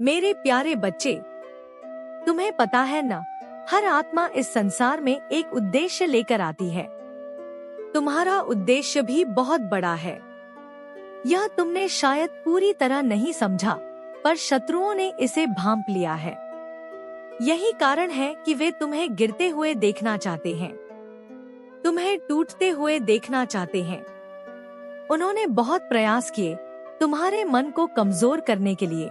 मेरे प्यारे बच्चे, तुम्हें पता है ना, हर आत्मा इस संसार में एक उद्देश्य लेकर आती है। तुम्हारा उद्देश्य भी बहुत बड़ा है। यह तुमने शायद पूरी तरह नहीं समझा, पर शत्रुओं ने इसे भांप लिया है। यही कारण है कि वे तुम्हें गिरते हुए देखना चाहते हैं, तुम्हें टूटते हुए देखना चाहते हैं। उन्होंने बहुत प्रयास किए तुम्हारे मन को कमजोर करने के लिए,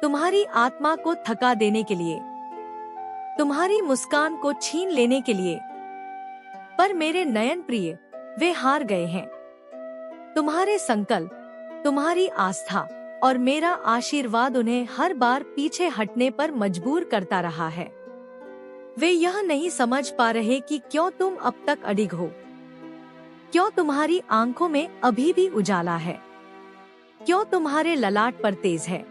तुम्हारी आत्मा को थका देने के लिए, तुम्हारी मुस्कान को छीन लेने के लिए। पर मेरे नयन प्रिय, वे हार गए हैं। तुम्हारे संकल्प, तुम्हारी आस्था और मेरा आशीर्वाद उन्हें हर बार पीछे हटने पर मजबूर करता रहा है। वे यह नहीं समझ पा रहे कि क्यों तुम अब तक अडिग हो, क्यों तुम्हारी आंखों में अभी भी उजाला है, क्यों तुम्हारे ललाट पर तेज है,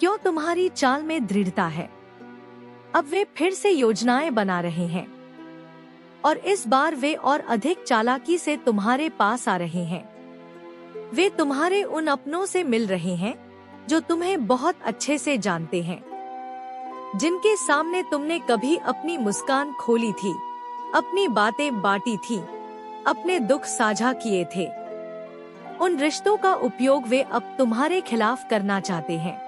क्यों तुम्हारी चाल में दृढ़ता है। अब वे फिर से योजनाएं बना रहे हैं और इस बार वे और अधिक चालाकी से तुम्हारे पास आ रहे हैं। वे तुम्हारे उन अपनों से मिल रहे हैं जो तुम्हें बहुत अच्छे से जानते हैं, जिनके सामने तुमने कभी अपनी मुस्कान खोली थी, अपनी बातें बांटी थी, अपने दुख साझा किए थे। उन रिश्तों का उपयोग वे अब तुम्हारे खिलाफ करना चाहते हैं।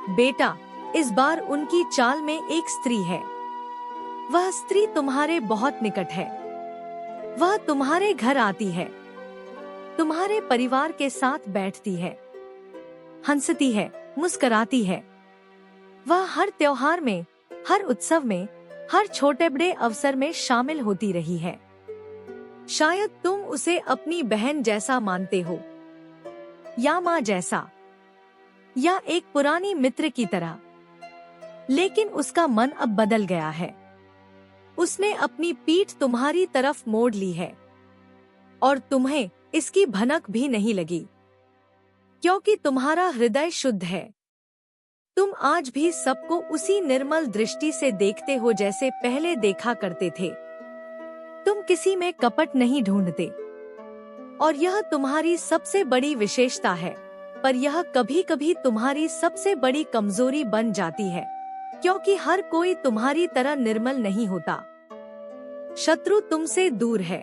बेटा, इस बार उनकी चाल में एक स्त्री है। वह स्त्री तुम्हारे बहुत निकट है। वह तुम्हारे घर आती है, तुम्हारे परिवार के साथ बैठती है, हंसती है, मुस्कुराती है। वह हर त्योहार में, हर उत्सव में, हर छोटे बड़े अवसर में शामिल होती रही है। शायद तुम उसे अपनी बहन जैसा मानते हो, या माँ जैसा, या एक पुरानी मित्र की तरह। लेकिन उसका मन अब बदल गया है। उसने अपनी पीठ तुम्हारी तरफ मोड़ ली है और तुम्हें इसकी भनक भी नहीं लगी, क्योंकि तुम्हारा हृदय शुद्ध है। तुम आज भी सबको उसी निर्मल दृष्टि से देखते हो जैसे पहले देखा करते थे। तुम किसी में कपट नहीं ढूंढते और यह तुम्हारी सबसे बड़ी विशेषता है। पर यह कभी कभी तुम्हारी सबसे बड़ी कमजोरी बन जाती है, क्योंकि हर कोई तुम्हारी तरह निर्मल नहीं होता। शत्रु तुमसे दूर है।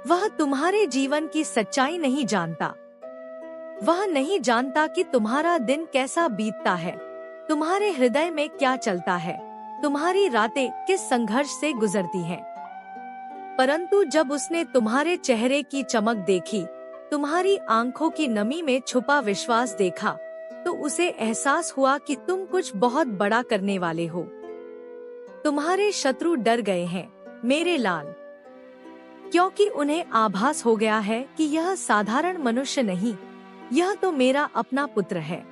वह तुम्हारे जीवन की सच्चाई नहीं जानता। वह नहीं जानता कि तुम्हारा दिन कैसा बीतता है, तुम्हारे हृदय में क्या चलता है, तुम्हारी रातें किस संघर्ष से गुजरती हैं। परंतु जब उसने तुम्हारे चेहरे की चमक देखी, तुम्हारी आंखों की नमी में छुपा विश्वास देखा, तो उसे एहसास हुआ कि तुम कुछ बहुत बड़ा करने वाले हो। तुम्हारे शत्रु डर गए हैं मेरे लाल, क्योंकि उन्हें आभास हो गया है कि यह साधारण मनुष्य नहीं, यह तो मेरा अपना पुत्र है।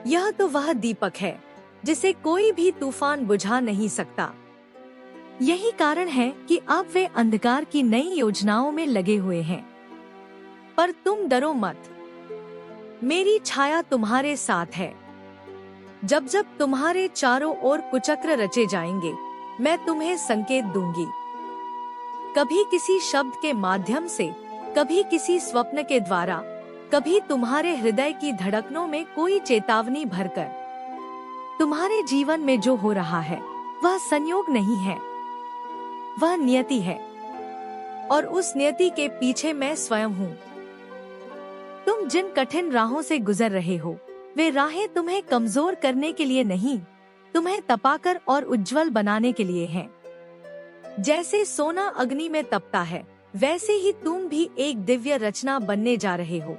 यह तो वह दीपक है जिसे कोई भी तूफान बुझा नहीं सकता। यही कारण है कि अब वे अंधकार की नई योजनाओं में लगे हुए हैं। पर तुम डरो मत, मेरी छाया तुम्हारे साथ है। जब जब तुम्हारे चारों ओर कुचक्र रचे जाएंगे, मैं तुम्हें संकेत दूंगी। कभी किसी शब्द के माध्यम से, कभी किसी स्वप्न के द्वारा, कभी तुम्हारे हृदय की धड़कनों में कोई चेतावनी भरकर। तुम्हारे जीवन में जो हो रहा है वह संयोग नहीं है, वह नियति है, और उस नियति के पीछे मैं स्वयं हूँ। तुम जिन कठिन राहों से गुजर रहे हो, वे राहें तुम्हें कमजोर करने के लिए नहीं, तुम्हें तपाकर और उज्जवल बनाने के लिए हैं। जैसे सोना अग्नि में तपता है, वैसे ही तुम भी एक दिव्य रचना बनने जा रहे हो।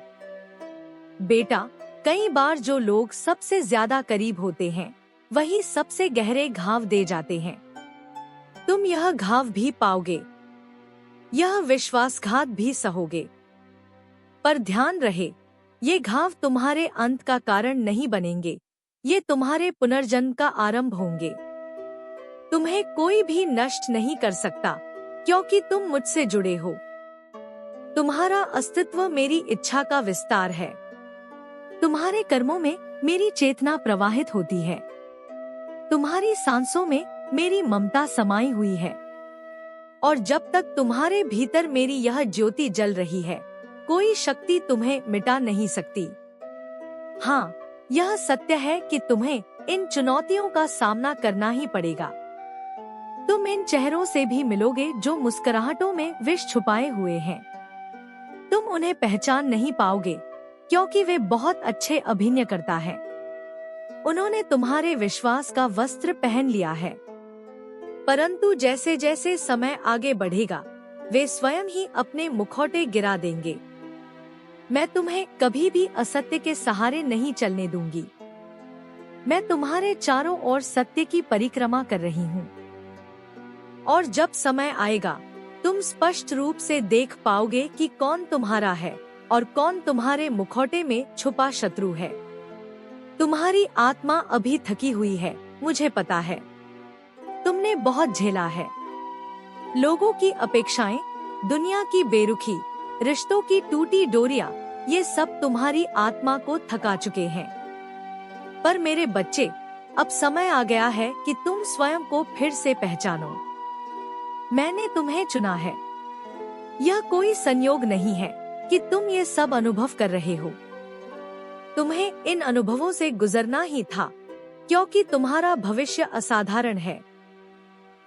बेटा, कई बार जो लोग सबसे ज्यादा करीब होते हैं, वही सबसे गहरे घाव दे जाते हैं। तुम यह घाव भी पाओगे, यह विश्वासघात भी सहोगे। पर ध्यान रहे, ये घाव तुम्हारे अंत का कारण नहीं बनेंगे, ये तुम्हारे पुनर्जन्म का आरंभ होंगे। तुम्हें कोई भी नष्ट नहीं कर सकता, क्योंकि तुम मुझसे जुड़े हो। तुम्हारा अस्तित्व मेरी इच्छा का विस्तार है। तुम्हारे कर्मों में मेरी चेतना प्रवाहित होती है। तुम्हारी सांसों में मेरी ममता समाई हुई है। और जब तक तुम्हारे भीतर मेरी यह ज्योति जल रही है, कोई शक्ति तुम्हें मिटा नहीं सकती। हाँ, यह सत्य है कि तुम्हें इन चुनौतियों का सामना करना ही पड़ेगा। तुम इन चेहरों से भी मिलोगे जो मुस्कुराहटों में विष छुपाए हुए हैं। तुम उन्हें पहचान नहीं पाओगे क्योंकि वे बहुत अच्छे अभिनयकर्ता हैं। उन्होंने तुम्हारे विश्वास का वस्त्र पहन लिया है, परंतु जैसे जैसे समय आगे बढ़ेगा वे स्वयं ही अपने मुखौटे गिरा देंगे। मैं तुम्हें कभी भी असत्य के सहारे नहीं चलने दूंगी। मैं तुम्हारे चारों ओर सत्य की परिक्रमा कर रही हूँ, और जब समय आएगा तुम स्पष्ट रूप से देख पाओगे कि कौन तुम्हारा है और कौन तुम्हारे मुखौटे में छुपा शत्रु है। तुम्हारी आत्मा अभी थकी हुई है, मुझे पता है। तुमने बहुत झेला है। लोगों की अपेक्षाएं, दुनिया की बेरुखी, रिश्तों की टूटी डोरियां, ये सब तुम्हारी आत्मा को थका चुके हैं। पर मेरे बच्चे, अब समय आ गया है कि तुम स्वयं को फिर से पहचानो। मैंने तुम्हें चुना है। यह कोई संयोग नहीं है कि तुम ये सब अनुभव कर रहे हो। तुम्हें इन अनुभवों से गुजरना ही था, क्योंकि तुम्हारा भविष्य असाधारण है।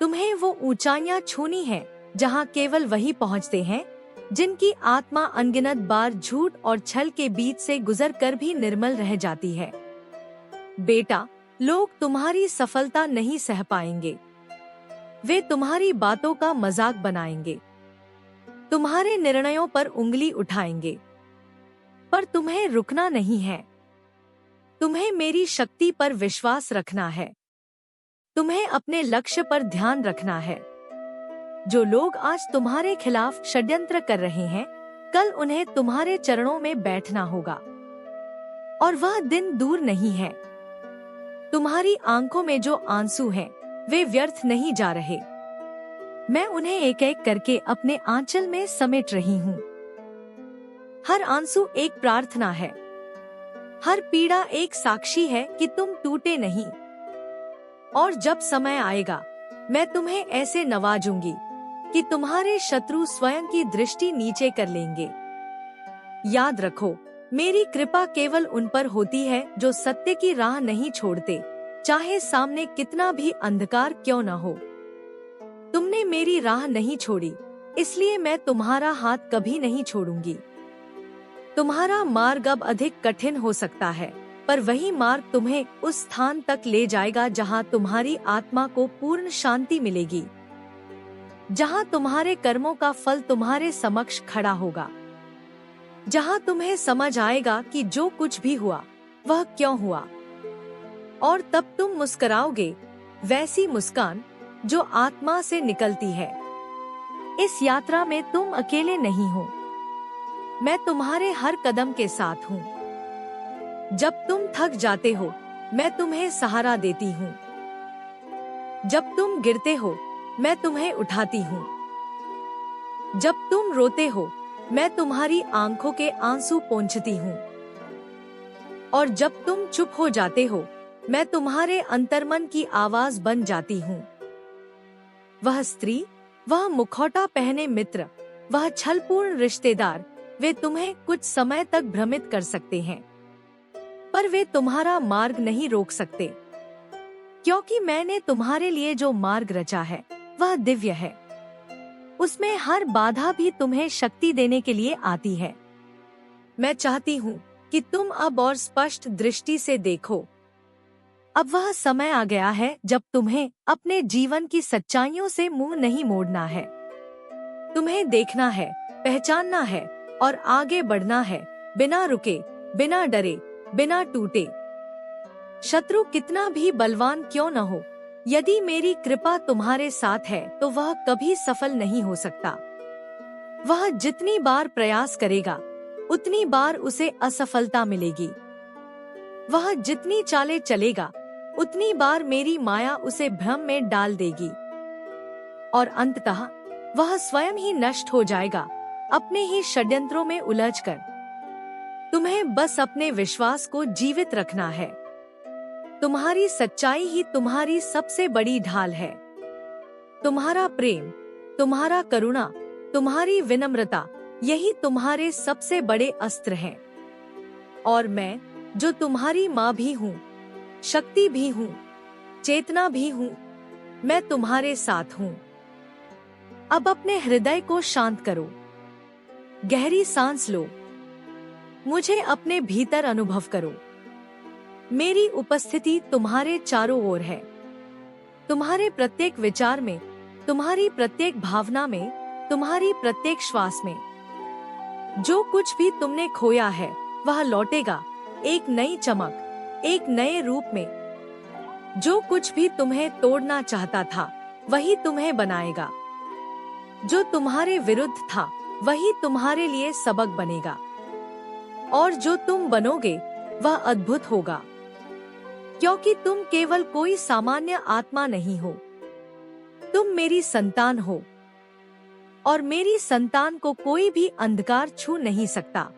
तुम्हें वो ऊंचाइयां छूनी है जहां केवल वही पहुंचते हैं जिनकी आत्मा अनगिनत बार झूठ और छल के बीच से गुजर कर भी निर्मल रह जाती है। बेटा, लोग तुम्हारी सफलता नहीं सह पाएंगे। वे तुम्हारी बातों का मजाक बनाएंगे, तुम्हारे निर्णयों पर उंगली उठाएंगे, पर तुम्हें रुकना नहीं है। तुम्हें मेरी शक्ति पर विश्वास रखना है। तुम्हें अपने लक्ष्य पर ध्यान रखना है। जो लोग आज तुम्हारे खिलाफ षड्यंत्र कर रहे हैं, कल उन्हें तुम्हारे चरणों में बैठना होगा, और वह दिन दूर नहीं है। तुम्हारी आंखों में जो आंसू हैं, वे व्यर्थ नहीं जा रहे। मैं उन्हें एक एक करके अपने आंचल में समेट रही हूँ। हर आंसू एक प्रार्थना है, हर पीड़ा एक साक्षी है कि तुम टूटे नहीं। और जब समय आएगा, मैं तुम्हें ऐसे नवाजूंगी कि तुम्हारे शत्रु स्वयं की दृष्टि नीचे कर लेंगे। याद रखो, मेरी कृपा केवल उन पर होती है जो सत्य की राह नहीं छोड़ते, चाहे सामने कितना भी अंधकार क्यों न हो। तुमने मेरी राह नहीं छोड़ी, इसलिए मैं तुम्हारा हाथ कभी नहीं छोड़ूंगी। तुम्हारा मार्ग अब अधिक कठिन हो सकता है, पर वही मार्ग तुम्हें उस स्थान तक ले जाएगा जहां तुम्हारी आत्मा को पूर्ण शांति मिलेगी, जहां तुम्हारे कर्मों का फल तुम्हारे समक्ष खड़ा होगा, जहां तुम्हें समझ आएगा कि जो कुछ भी हुआ वह क्यों हुआ। और तब तुम मुस्कुराओगे, वैसी मुस्कान जो आत्मा से निकलती है। इस यात्रा में तुम अकेले नहीं हो, मैं तुम्हारे हर कदम के साथ हूँ। जब तुम थक जाते हो, मैं तुम्हें सहारा देती हूँ। जब तुम गिरते हो, मैं तुम्हें उठाती हूँ। जब तुम रोते हो, मैं तुम्हारी आंखों के आंसू पोंछती हूँ। और जब तुम चुप हो जाते हो, मैं तुम्हारे अंतर्मन की आवाज बन जाती हूँ। वह स्त्री, वह मुखौटा पहने मित्र, वह छलपूर्ण रिश्तेदार, वे तुम्हें कुछ समय तक भ्रमित कर सकते हैं, पर वे तुम्हारा मार्ग नहीं रोक सकते, क्योंकि मैंने तुम्हारे लिए जो मार्ग रचा है वह दिव्य है। उसमें हर बाधा भी तुम्हें शक्ति देने के लिए आती है। मैं चाहती हूँ कि तुम अब और स्पष्ट दृष्टि से देखो। अब वह समय आ गया है जब तुम्हें अपने जीवन की सच्चाइयों से मुंह नहीं मोड़ना है। तुम्हें देखना है, पहचानना है और आगे बढ़ना है, बिना रुके, बिना डरे, बिना टूटे। शत्रु कितना भी बलवान क्यों न हो, यदि मेरी कृपा तुम्हारे साथ है तो वह कभी सफल नहीं हो सकता। वह जितनी बार प्रयास करेगा, उतनी बार उसे असफलता मिलेगी। वह जितनी चालें चलेगा, उतनी बार मेरी माया उसे भ्रम में डाल देगी, और अंततः वह स्वयं ही नष्ट हो जाएगा, अपने ही षड्यंत्रों में उलझकर। तुम्हें बस अपने विश्वास को जीवित रखना है। तुम्हारी सच्चाई ही तुम्हारी सबसे बड़ी ढाल है। तुम्हारा प्रेम, तुम्हारा करुणा, तुम्हारी विनम्रता, यही तुम्हारे सबसे बड़े अस्त्र हैं। और मैं जो तुम्हारी माँ भी हूँ, शक्ति भी हूँ, चेतना भी हूँ, मैं तुम्हारे साथ हूँ। अब अपने हृदय को शांत करो, गहरी सांस लो, मुझे अपने भीतर अनुभव करो। मेरी उपस्थिति तुम्हारे चारों ओर है, तुम्हारे प्रत्येक विचार में, तुम्हारी प्रत्येक भावना में, तुम्हारी प्रत्येक श्वास में। जो कुछ भी तुमने खोया है वह लौटेगा, एक नई चमक, एक नए रूप में। जो कुछ भी तुम्हें तोड़ना चाहता था वही तुम्हें बनाएगा। जो तुम्हारे विरुद्ध था वही तुम्हारे लिए सबक बनेगा। और जो तुम बनोगे वह अद्भुत होगा, क्योंकि तुम केवल कोई सामान्य आत्मा नहीं हो, तुम मेरी संतान हो, और मेरी संतान को कोई भी अंधकार छू नहीं सकता।